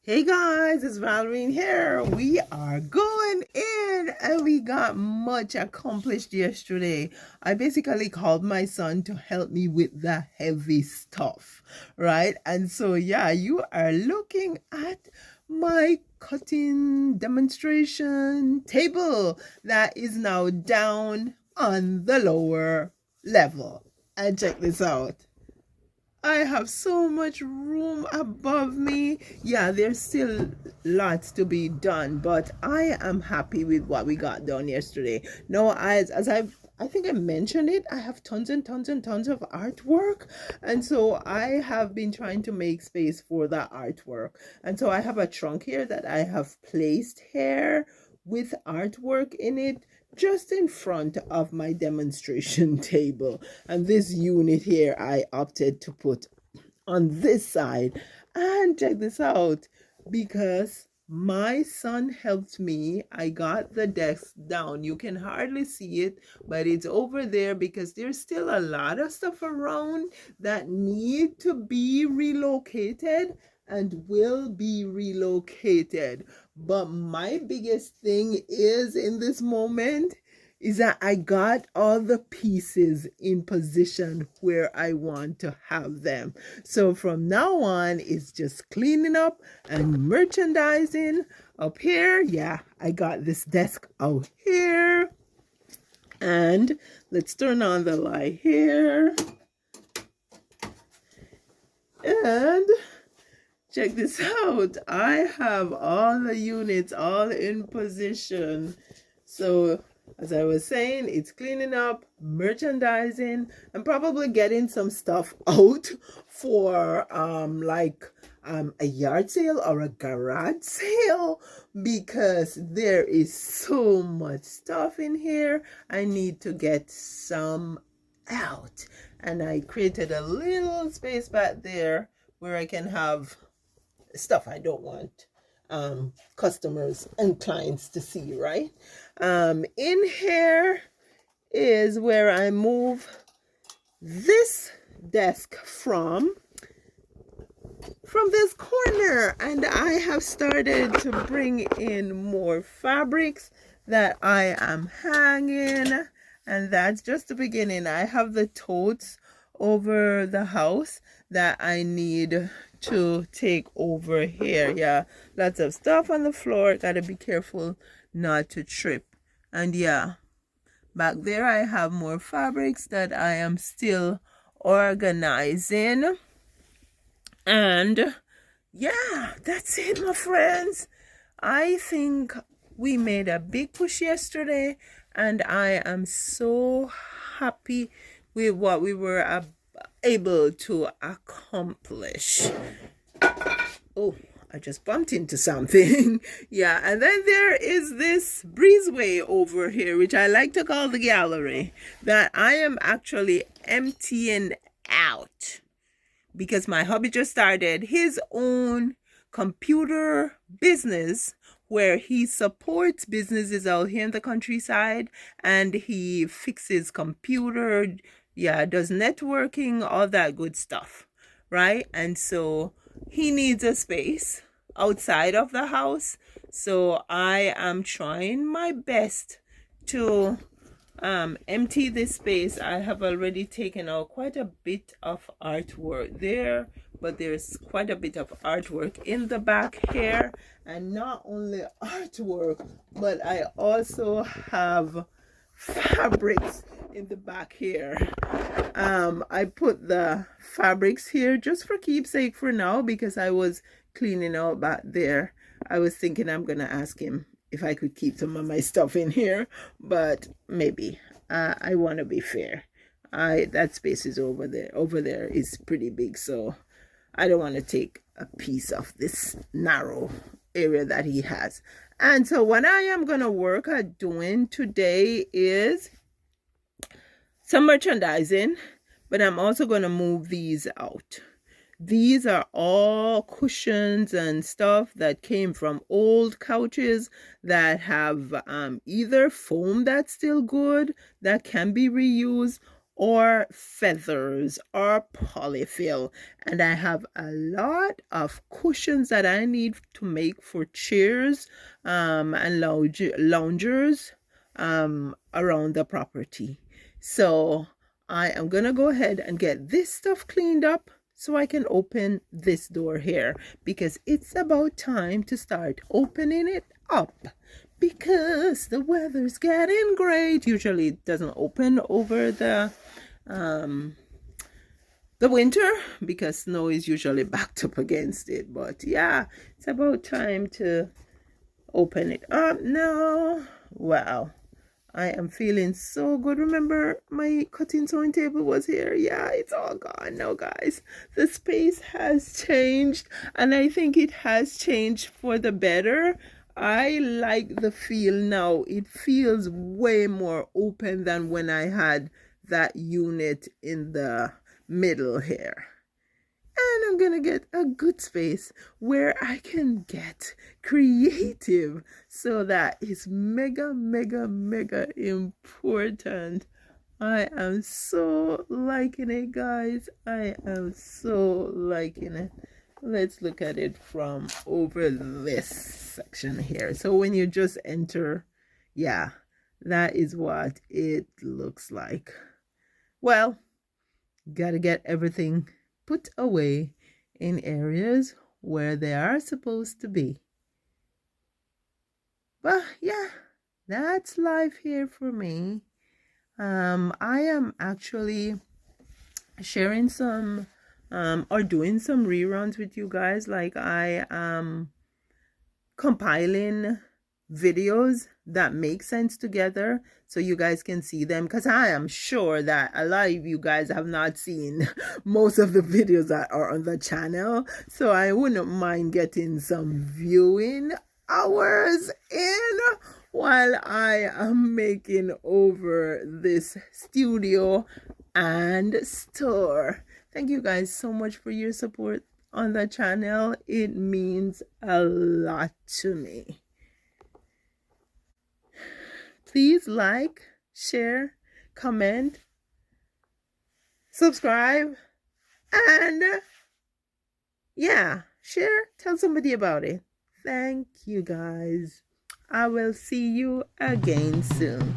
Hey guys, it's Valrine here. We are going in and we got much accomplished yesterday. I basically called my son to help me with the heavy stuff, right? And so, yeah, you are looking at my cutting demonstration table that is now down on the lower level. And check this out. I have so much room above me. Yeah, there's still lots to be done, but I am happy with what we got done yesterday. No, I think I mentioned it, I have tons and tons and tons of artwork, and so I have been trying to make space for the artwork. And so I have a trunk here that I have placed here with artwork in it just in front of my demonstration table. And this unit here I opted to put on this side. And check this out, because my son helped me. I got the desk down. You can hardly see it, but it's over there because there's still a lot of stuff around that need to be relocated and will be relocated. But my biggest thing is in this moment is that I got all the pieces in position where I want to have them. So from now on, it's just cleaning up and merchandising. Up here, yeah, I got this desk out here. And let's turn on the light here. And check this out. I have all the units all in position. So as I was saying, it's cleaning up, merchandising, and probably getting some stuff out for a yard sale or a garage sale, because there is so much stuff in here. I need to get some out. And I created a little space back there where I can have stuff I don't want customers and clients to see, right? In here is where I move this desk from this corner, and I have started to bring in more fabrics that I am hanging, and that's just the beginning. I have the totes over the house that I need to take over here. Yeah, lots of stuff on the floor. Gotta be careful not to trip. And yeah, back there I have more fabrics that I am still organizing. And yeah, that's it, my friends. I think we made a big push yesterday, and I am so happy with what we were able to accomplish. Oh, I just bumped into something. Yeah, and then there is this breezeway over here, which I like to call the gallery, that I am actually emptying out because my hubby just started his own computer business where he supports businesses out here in the countryside, and he fixes computer, yeah, does networking, all that good stuff, right? And so he needs a space outside of the house. So I am trying my best to empty this space. I have already taken out quite a bit of artwork there, but there's quite a bit of artwork in the back here. And not only artwork, but I also have fabrics in the back here. I put the fabrics here just for keepsake for now, because I was cleaning out back there. I was thinking I'm gonna ask him if I could keep some of my stuff in here, but maybe. I want to be fair. That space is over there. Over there is pretty big, so I don't want to take a piece of this narrow area that he has. And so what I am going to work at doing today is some merchandising, but I'm also going to move these out. These are all cushions and stuff that came from old couches that have either foam that's still good, that can be reused, or feathers or polyfill. And I have a lot of cushions that I need to make for chairs and loungers around the property. So I am gonna go ahead and get this stuff cleaned up so I can open this door here, because it's about time to start opening it up, because the weather's getting great. Usually it doesn't open over the winter because snow is usually backed up against it. But yeah, it's about time to open it up now. Wow, I am feeling so good. Remember my cutting sewing table was here? Yeah, it's all gone now, guys. The space has changed, and I think it has changed for the better. I like the feel now. It feels way more open than when I had that unit in the middle here. And I'm gonna get a good space where I can get creative. So that is mega, mega, mega important. I am so liking it, guys. I am so liking it. Let's look at it from over this section here. So when you just enter, yeah, that is what it looks like. Well, gotta get everything put away in areas where they are supposed to be. But yeah, that's life here for me. I am actually sharing some or doing some reruns with you guys. Like I am compiling videos that make sense together so you guys can see them, because I am sure that a lot of you guys have not seen most of the videos that are on the channel. So I wouldn't mind getting some viewing hours in while I am making over this studio and store. Thank you guys so much for your support on the channel. It means a lot to me. Please like, share, comment, subscribe, and yeah, share, tell somebody about it. Thank you guys. I will see you again soon.